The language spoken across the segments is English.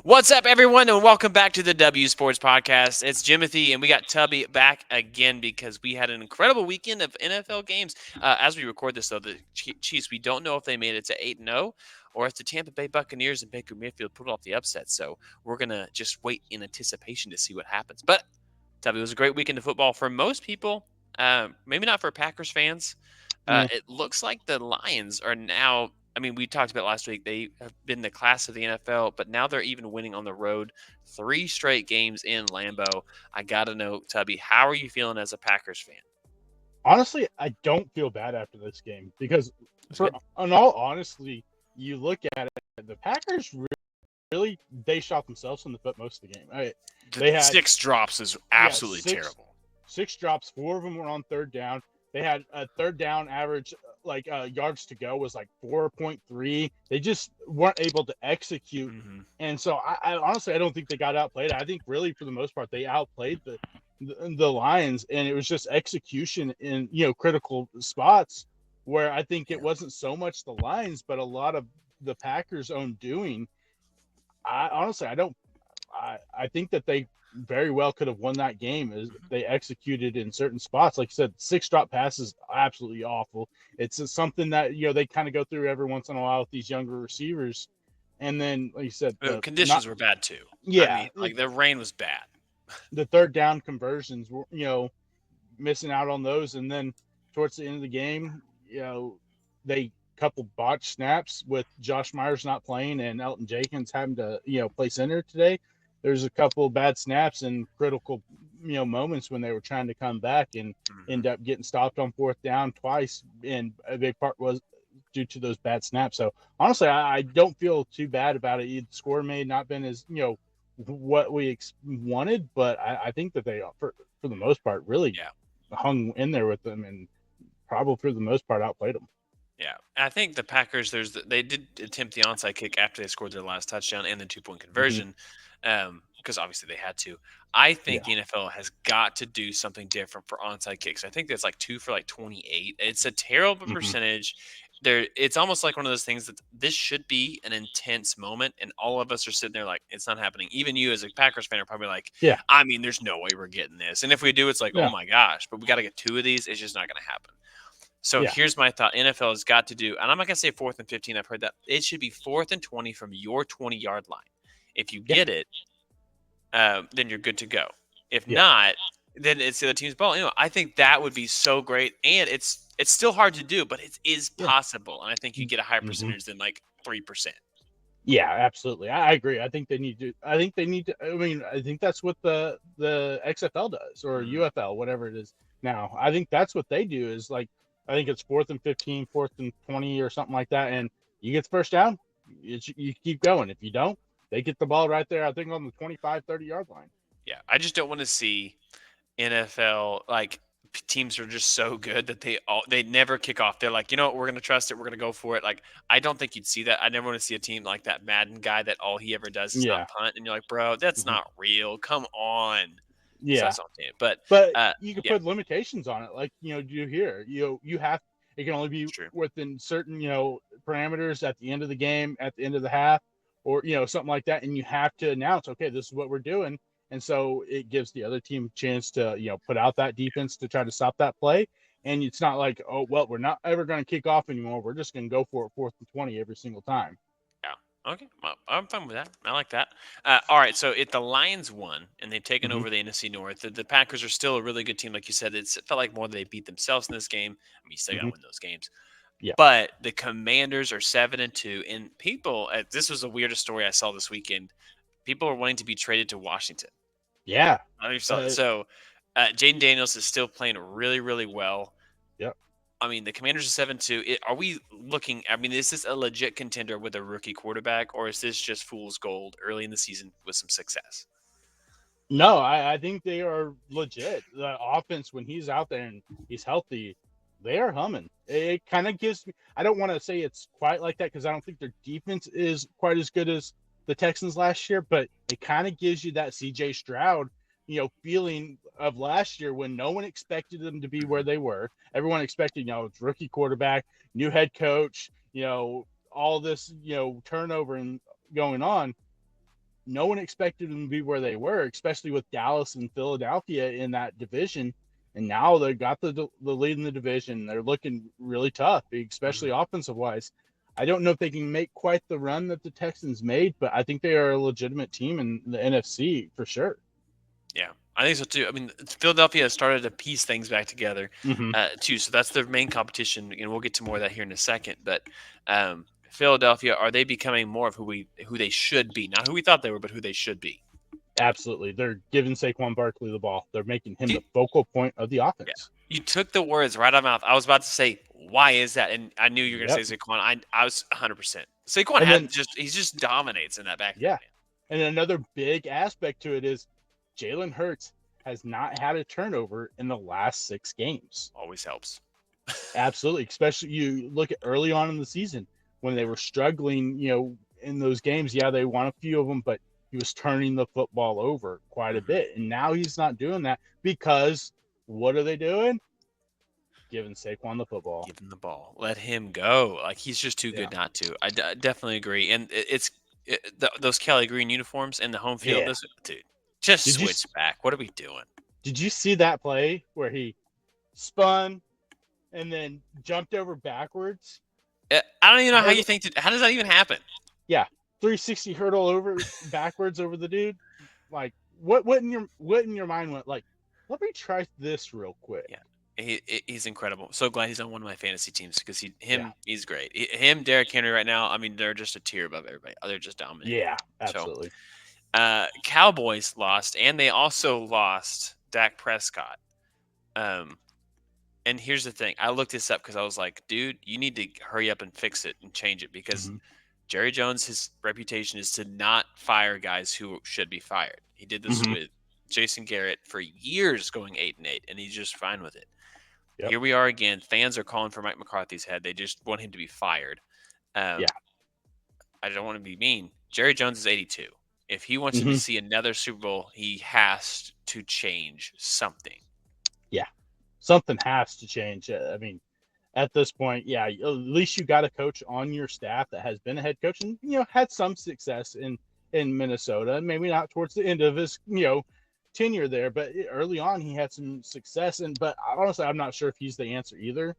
What's up, everyone, and welcome back to the W Sports Podcast. It's Jimothy, and we got Tubby back again because we had an incredible weekend of NFL games. As we record this, though, the Chiefs, we don't know if they made it to 8-0 or if the Tampa Bay Buccaneers and Baker Mayfield pulled off the upset. So we're going to just wait in anticipation to see what happens. But, Tubby, it was a great weekend of football for most people, maybe not for Packers fans. Yeah, It looks like the Lions are now. I mean, we talked about last week. They have been the class of the NFL, but now they're even winning on the road. 3 straight games in Lambeau. I got to know, Tubby, how are you feeling as a Packers fan? honestly, I don't feel bad after this game because, That's for good. in all honesty, you look at it, the Packers really they shot themselves in the foot most of the game. The They had 6 drops is yeah absolutely six terrible. six drops, 4 of them were on third down. They had a third down average yards to go was like 4.3. They just weren't able to execute, Hmm. and so I honestly I don't think they got outplayed. I think really for the most part they outplayed the Lions, and it was just execution in critical spots where I think it Yeah. wasn't so much the Lions, but a lot of the Packers' own doing. I honestly I don't I think that they very well could have won that game as Hmm. they executed in certain spots. Like you said, 6 drop passes absolutely awful. It's just something that they kind of go through every once in a while with these younger receivers. And then, like you said, The the not conditions were bad too. I yeah, mean, like the rain was bad. the third down conversions were missing out on those. And then towards the end of the game, they couple botched snaps with Josh Myers not playing and Elton Jenkins having to play center today. There's a couple of bad snaps and critical moments when they were trying to come back and Hmm. end up getting stopped on fourth down twice, and a big part was due to those bad snaps. So honestly, I don't feel too bad about it. The score may not been as what we wanted, but I think that they for the most part really Yeah. hung in there with them and probably for the most part outplayed them. Yeah, I think the Packers. They did attempt the onside kick after they scored their last touchdown and the 2 point Mm-hmm. conversion, because obviously they had to. I think Yeah. the NFL has got to do something different for onside kicks. I think that's like 2 for like 28. It's a terrible Mm-hmm. percentage. It's almost like one of those things that this should be an intense moment, and all of us are sitting there like it's not happening. Even you, as a Packers fan, are probably like, Yeah. I mean, there's no way we're getting this, and if we do, it's like, oh Yeah. my gosh, but we got to get 2 of these. It's just not going to happen. So Yeah. here's my thought: NFL has got to do, and I'm not gonna say 4th and 15. I've heard that it should be 4th and 20 from your 20-yard line. If you Yeah. get it, then you're good to go. If Yeah. not, then it's the other team's ball. I think that would be so great, and it's still hard to do, but it is Yeah. possible, and I think you get a higher Mm-hmm. percentage than like 3%. Yeah, absolutely. I agree. I think they need to. I think they need to. I mean, I think that's what the XFL does or Hmm. UFL, whatever it is now. I think that's what they do. Is like I think it's 4th and 15, 4th and 20, or something like that, and you get the first down, you keep going. If you don't, they get the ball right there. I think on the 25, 30 yard line. Yeah, I just don't want to see NFL like teams are just so good that they never kick off. They're like, you know what, we're gonna trust it, we're gonna go for it. Like I don't think you'd see that. I never want to see a team like that Madden guy that all he ever does is not Yeah. punt, and you're like, bro, that's Hmm. not real. Come on. So Yeah. that's what I'm saying. But But uh, you can yeah, put limitations on it, like do here. You have it can only be it's true. within certain parameters at the end of the game, at the end of the half, or something like that, and you have to announce, okay, this is what we're doing, and so it gives the other team a chance to put out that defense to try to stop that play. And it's not like, oh well, we're not ever going to kick off anymore. We're just going to go for it 4th and 20 every single time. Yeah. Okay. Well, I'm fine with that. I like that. All right. So if the Lions won and they've taken Hmm. over the NFC North, the Packers are still a really good team. Like you said, it felt like more they beat themselves in this game. I mean, you still got Hmm. to win those games. Yeah. But the Commanders are 7-2, and people. This was the weirdest story I saw this weekend. People are wanting to be traded to Washington. Yeah. I don't know if you saw that. Uh, So Jaden Daniels is still playing really, really well. yep. I mean, the Commanders are 7-2. Are we looking? I mean, is this a legit contender with a rookie quarterback, or is this just fool's gold early in the season with some success? No, I think they are legit. The offense, when he's out there and he's healthy, they are humming. It kind of gives me, I don't want to say it's quite like that because I don't think their defense is quite as good as the Texans last year, but it kind of gives you that CJ Stroud, feeling of last year when no one expected them to be where Hmm. they were. Everyone expected, it's rookie quarterback, new head coach, all this, turnover and going on. no one expected them to be where they were, especially with Dallas and Philadelphia in that division. And now they got the lead in the division. They're looking really tough, especially Mhm. offensive wise. I don't know if they can make quite the run that the Texans made, but I think they are a legitimate team in the NFC for sure. Yeah, I think so too. I mean, Philadelphia has started to piece things back together Mm-hmm. too. So that's their main competition, and we'll get to more of that here in a second. But Philadelphia, are they becoming more of who they should be? Not who we thought they were, but who they should be. Absolutely. They're giving Saquon Barkley the ball. They're making him Do the focal point of the Yeah, offense. you took the words right out of my mouth. I was about to say, why is that? And I knew you were going to Yep. say Saquon. I was 100%. Saquon And then, he just dominates in that backfield, yeah. man. And another big aspect to it is Jalen Hurts has not had a turnover in the last 6 games. Always helps. Absolutely. Especially you look at early on in the season when they were struggling, in those games. Yeah, they won a few of them, but he was turning the football over quite a Mhm. bit. And now he's not doing that because what are they doing? Giving Saquon the football. Give him the ball. Let him go. Like, he's just too Yeah. good not to. I definitely agree. And those Kelly Green uniforms and the home field. Yeah. Dude, just Did you switch back. What are we doing? did you see that play where he spun and then jumped over backwards? I don't even know how you Hurdle, think. How does that even happen? yeah, 360 hurdle over backwards over the dude. Like what in your mind went like, let me try this real quick. Yeah, he's incredible. So glad he's on one of my fantasy teams because Yeah. he's great. Him, Derrick Henry right now. I mean, they're just a tier above everybody. They're just dominating. Yeah, So, absolutely. Cowboys lost, and they also lost Dak Prescott. Um, and here's the thing: I looked this up because I was like, dude, you need to hurry up and fix it and change it because Mm-hmm. Jerry Jones, his reputation is to not fire guys who should be fired. He did this Mm-hmm. with Jason Garrett for years, going 8-8, and he's just fine with it. Yep. Here we are again. Fans are calling for Mike McCarthy's head. They just want him to be fired. Yeah. Um, I don't want to be mean. Jerry Jones is 82. If he wants to Mm-hmm. see another Super Bowl, he has to change something. Yeah. Something has to change. I mean, at this point, yeah, at least you got a coach on your staff that has been a head coach and had some success in Minnesota. Maybe not towards the end of his tenure there, but early on he had some success. But honestly, I'm not sure if he's the answer either.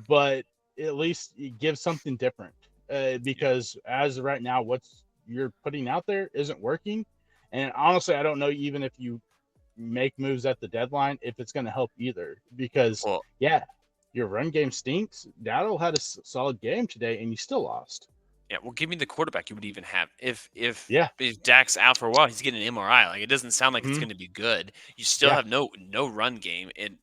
But at least it gives something different Yeah. because as of right now, what's you're putting out there isn't working. And honestly, I don't know even if you make moves at the deadline if it's going to help either because Well, yeah, your run game stinks. Dowdle had a solid game today, and you still lost. yeah. Well, give me the quarterback you would even have Yeah. if Dak's out for a while. He's getting an MRI. Like, it doesn't sound like it's Mm-hmm. going to be good. You still Yeah. have no run game, and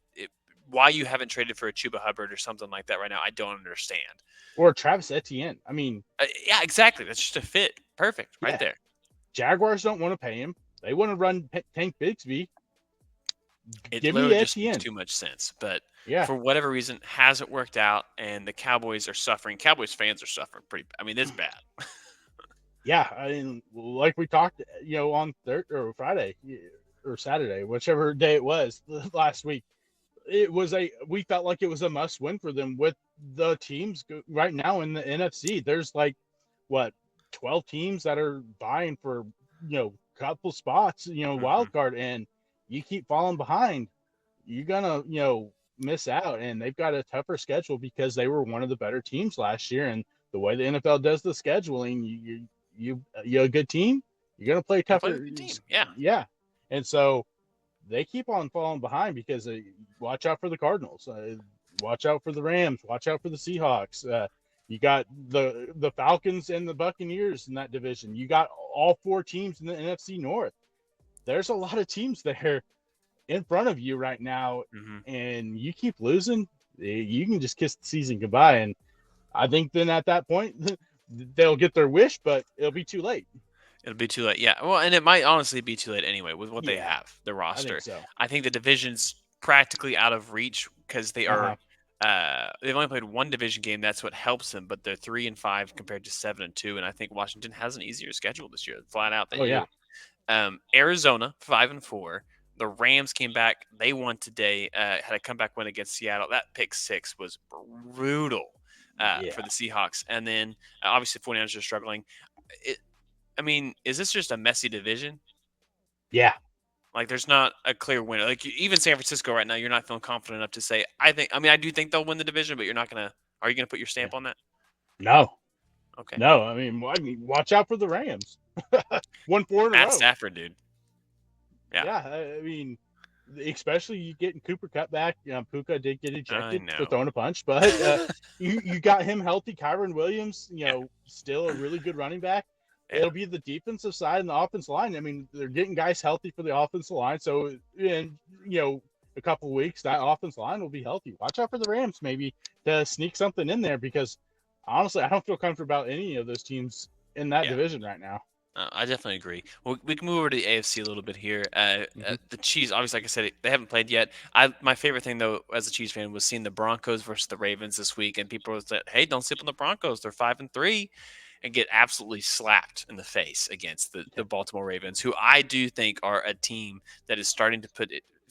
why you haven't traded for a Chuba Hubbard or something like that right now, I don't understand. Or Travis Etienne. I mean, Yeah, exactly. That's just a fit. Perfect, right yeah. there. Jaguars don't want to pay him. They want to run Tank Bigsby. It Give me literally just makes Etienne. too much sense. But Yeah. for whatever reason, hasn't worked out, and the Cowboys are suffering. Cowboys fans are suffering pretty. I mean, it's bad. Yeah. I mean, like we talked, on Thursday or Friday or Saturday, whichever day it was last week. We felt like it was a must win for them with the teams right now in the NFC. There's like what 12 teams that are vying for couple spots, Hmm. wild card, and you keep falling behind, you're gonna miss out. And they've got a tougher schedule because they were one of the better teams last year. And the way the NFL does the scheduling, you're a good team, you're gonna play You play with tougher. a good team. Yeah. Yeah, and so they keep on falling behind because watch out for the Cardinals, watch out for the Rams, watch out for the Seahawks. You got the Falcons and the Buccaneers in that division. You got all 4 teams in the NFC North. There's a lot of teams there in front of you right now, Hmm. and you keep losing. You can just kiss the season goodbye. And I think then at that point they'll get their wish, but it'll be too late. It'll be too late. Yeah. Well, and it might honestly be too late anyway with what they Yeah, have, the I think roster. so. I think the division's practically out of reach because Uh huh. they've only played one division game. That's what helps them, but they're 3-5 compared to 7-2. And I think Washington has an easier schedule this year, flat out, than Oh yeah. you. Arizona 5-4. The Rams came back. They won today. Had a comeback win against Seattle. That pick six was brutal for Yeah. the Seahawks. And then obviously 49ers are struggling. I mean, is this just a messy division? Yeah, Like, there's not a clear winner. Like, even San Francisco right now, you're not feeling confident enough to say. I think. I mean, I do think they'll win the division, but you're not gonna. Are you gonna put your yeah. stamp on that? No, Okay. no. I mean, watch out for the Rams. Won 4 in a Matt row. Stafford, dude. Yeah, Yeah, I mean, especially you getting Cooper Cup back. Puka did get I ejected for know. throwing a punch, but you got him healthy. Kyron Williams, Yeah, still a really good running back. yeah, It'll be the defensive side and the offensive line. I mean, they're getting guys healthy for the offensive line. So in a couple of weeks, that offensive line will be healthy. Watch out for the Rams, maybe to sneak something in there because honestly, I don't feel comfortable about any of those teams in that yeah. division right now. I definitely agree. Well, we can move over to the AFC a little bit here. Mm-hmm. The Chiefs, obviously, like I said, they haven't played yet. My favorite thing though, as a Chiefs fan, was seeing the Broncos versus the Ravens this week, and people said, "Hey, don't sleep on the Broncos. They're 5-3," and get absolutely slapped in the face against the Baltimore Ravens, who I do think are a team that is starting to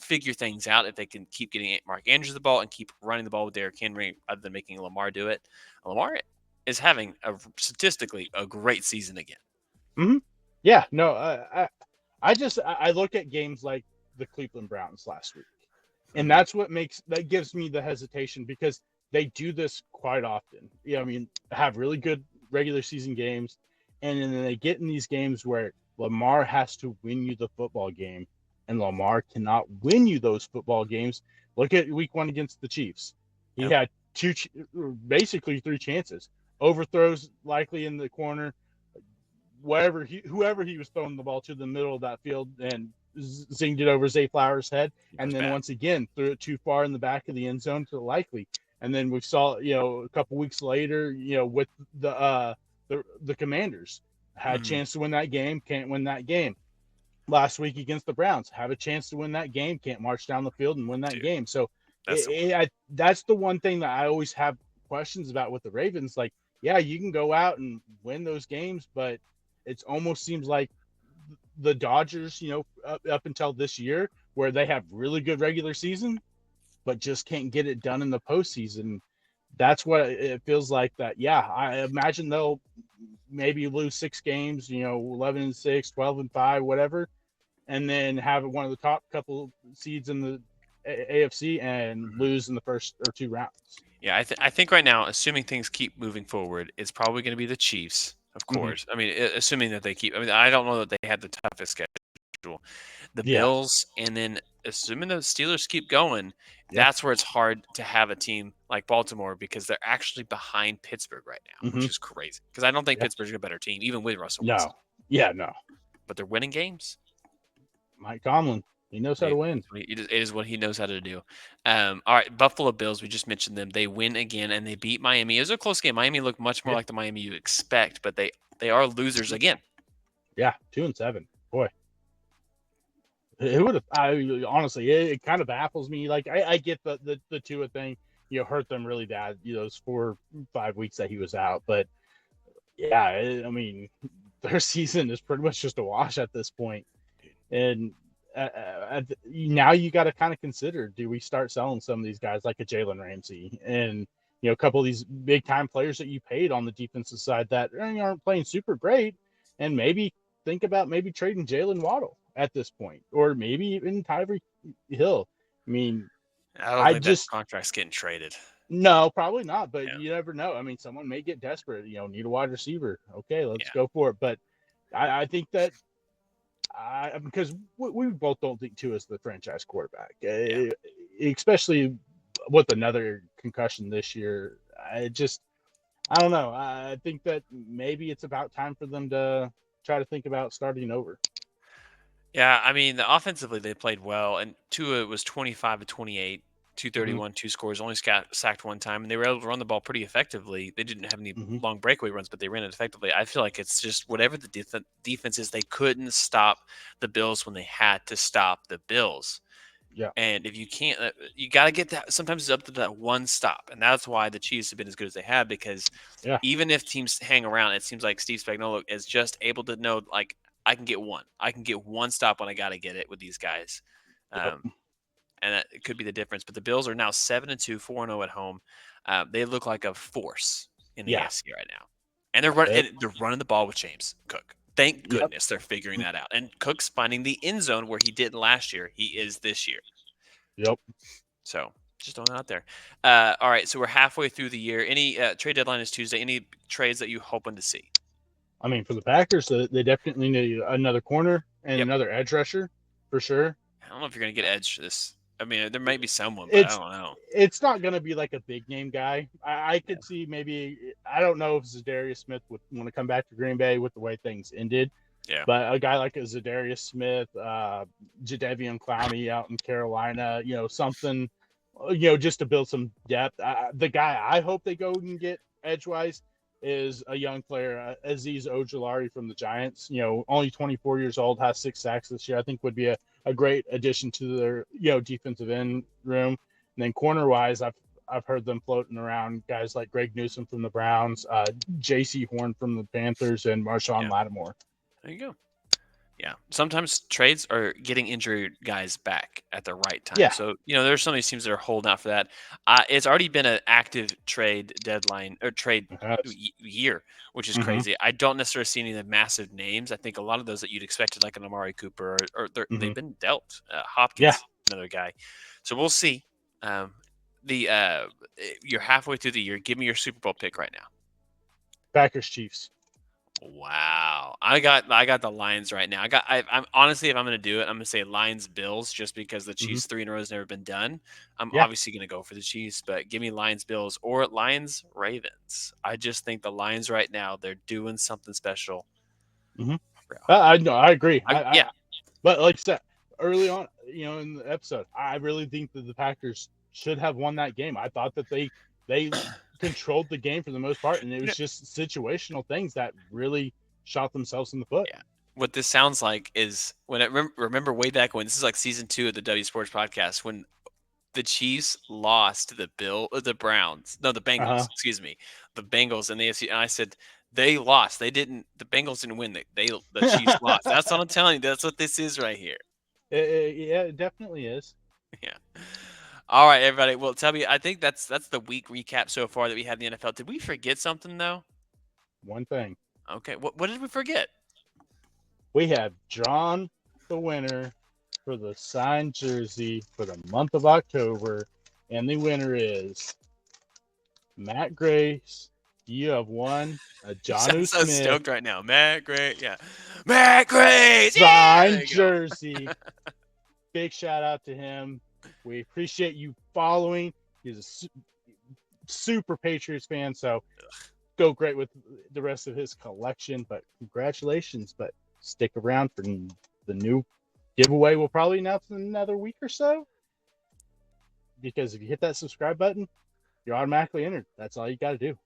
figure things out if they can keep getting Mark Andrews the ball and keep running the ball with Derrick Henry, other than making Lamar do it. Lamar is having statistically a great season again. Mm-hmm. Yeah, no, I look at games like the Cleveland Browns last week, and Hmm. that gives me the hesitation because they do this quite often. Yeah, I mean, have really good regular season games, and then they get in these games where Lamar has to win you the football game, and Lamar cannot win you those football games. Look at Week 1 against the Chiefs. He Yep. had basically three chances. Overthrows likely in the corner, whoever he was throwing the ball to the middle of that field and zinged it over Zay Flowers' head, It and was then bad. once again threw it too far in the back of the end zone to Likely. And then we saw, a couple weeks later, with the Commanders had a Hmm. chance to win that game, can't win that game. Last week against the Browns, have a chance to win that game, can't march down the field and win that Dude, game. So that's the one. that's the one thing that I always have questions about with the Ravens. Like, yeah, you can go out and win those games, but it almost seems like the Dodgers, up until this year, where they have really good regular season, but just can't get it done in the postseason. That's what it feels like. That, yeah, I imagine they'll maybe lose 6 games, 11-6, 12-5, whatever, and then have one of the top couple seeds in the AFC and Mhm. lose in the first or two rounds. Yeah, I think right now, assuming things keep moving forward, it's probably going to be the Chiefs, of Mm-hmm. course. I mean, assuming that they keep. I mean, I don't know that they had the toughest schedule. The Yeah. Bills, and then assuming the Steelers keep going, Yeah. that's where it's hard to have a team like Baltimore because they're actually behind Pittsburgh right now, Mm-hmm. which is crazy. Because I don't think Yeah. Pittsburgh's a better team, even with Russell Wilson. No. Yeah. No. But they're winning games. Mike Tomlin, he knows how to Hey, win. it is what he knows how to do. All right, Buffalo Bills. We just mentioned them. They win again, and they beat Miami. It was a close game. Miami looked much more Yeah. like the Miami you expect, but they are losers again. Yeah. 2-7. Boy, who would have? I honestly, it kind of baffles me. Like, I get the Tua thing. Hurt them really bad. Those 4-5 weeks that he was out. But yeah, I mean, their season is pretty much just a wash at this point. And now you got to kind of consider: do we start selling some of these guys like a Jalen Ramsey and a couple of these big time players that you paid on the defensive side that aren't playing super great, and maybe think about maybe trading Jalen Waddle at this point, or maybe even Tyreek Hill. I mean, I don't I think that just contract's getting traded. no, probably not, but Yeah, you never know. I mean, someone may get desperate. Need a wide receiver. Okay, let's yeah, go for it. But I think that because we both don't think Tua is the franchise quarterback, yeah. especially with another concussion this year. I don't know. I think that maybe it's about time for them to try to think about starting over. Yeah, I mean, offensively they played well, and Tua was 25 to 28, Mm-hmm. 231, two scores, only sacked one time, and they were able to run the ball pretty effectively. They didn't have any Mm-hmm. long breakaway runs, but they ran it effectively. I feel like it's just whatever the defense is, they couldn't stop the Bills when they had to stop the Bills. Yeah. And if you can't, you got to get that. Sometimes it's up to that one stop, and that's why the Chiefs have been as good as they have. Because Yeah. even if teams hang around, it seems like Steve Spagnuolo is just able to know, like, I can get one. I can get one stop when I got to get it with these guys, Yep. um, and that it could be the difference. But the Bills are now 7-2, 4-0 at home. They look like a force in the Yeah. AFC right now, and they're running the ball with James Cook. Thank Yep. goodness they're figuring that out. And Cook's finding the end zone where he didn't last year. He is this year. Yep. So just throwing that out there. All right, so we're halfway through the year. Any trade deadline is Tuesday. Any trades that you hoping to see? I mean, for the Packers, they definitely need another corner and Yep. another edge rusher for sure. I don't know if you're going to get edge this. I mean, there might be someone, but I It's don't know. it's not going to be like a big name guy. I Yeah. could see maybe, I don't know if Zadarius Smith would want to come back to Green Bay with the way things ended, Yeah. but a guy like a Zadarius Smith, Jadeveon Clowney out in Carolina, something, just to build some depth. The guy I hope they go and get edgewise is a young player, Aziz Ojulari from the Giants. Only 24 years old, has 6 sacks this year. I think would be a great addition to their defensive end room. And then corner wise, I've heard them floating around guys like Greg Newsom from the Browns, J.C. Horn from the Panthers, and Marshawn Yeah. Lattimore. There you go. Yeah. Sometimes trades are getting injured guys back at the right time. Yeah. So, there's some of these teams that are holding out for that. It's already been an active trade deadline or trade year, which is Mm-hmm. crazy. I don't necessarily see any of the massive names. I think a lot of those that you'd expected, like an Amari Cooper, or Mm-hmm. they've been dealt. Yeah. Hopkins, another guy. So we'll see. Um, you're halfway through the year. Give me your Super Bowl pick right now. Packers Chiefs. Wow, I got the Lions right now. I'm honestly, if I'm gonna do it, I'm gonna say Lions Bills, just because the Mm-hmm. Chiefs 3 in a row has never been done. I'm Yeah. obviously gonna go for the Chiefs, but give me Lions Bills or Lions Ravens. I just think the Lions right now, they're doing something special. Mm-hmm. I know. I agree. Yeah, But like I said early on, in the episode, I really think that the Packers should have won that game. I thought that they controlled the game for the most part, and it was just situational things that really shot themselves in the foot. yeah. What this sounds like is when I remember way back when, this is like season 2 of the W Sports podcast, when the Chiefs lost to the Browns. No, the Uh-huh. Bengals. Excuse me, the Bengals in the AFC. And I said they lost. They didn't. The Bengals didn't win. The Chiefs lost. That's what I'm telling you. That's what this is right here. Yeah, it definitely is. Yeah. All right, everybody. Well, tell me. I think that's the week recap so far that we had in the NFL. Did we forget something though? One thing. Okay. What did we forget? We have drawn the winner for the signed jersey for the month of October, and the winner is Matt Grace. You have won a You sound Jonnu so Smith stoked right now, Matt. Great. Yeah, Matt. Great. Yeah, there signed you go. jersey. Big shout out to him. We appreciate you following. He's a super Patriots fan, so go great with the rest of his collection. But congratulations. But stick around for the new giveaway. We'll probably announce in another week or so. Because if you hit that subscribe button, you're automatically entered. That's all you got to do.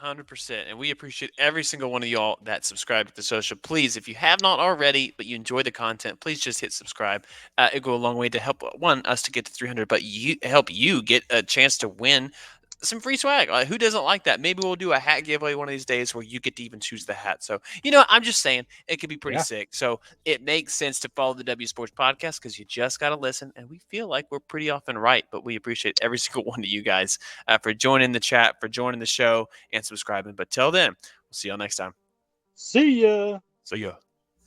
100%. And we appreciate every single one of y'all that subscribe to the social. Please, if you have not already, but you enjoy the content, please just hit subscribe. It go a long way to help us to get to 300, but help you get a chance to win some free swag. Who doesn't like that? Maybe we'll do a hat giveaway one of these days where you get to even choose the hat. So, I'm just saying it could be pretty sick. So it makes sense to follow the W Sports podcast because you just got to listen. And we feel like we're pretty often right, but we appreciate every single one of you guys for joining the chat, for joining the show, and subscribing. But till then, we'll see y'all next time. See ya. See ya.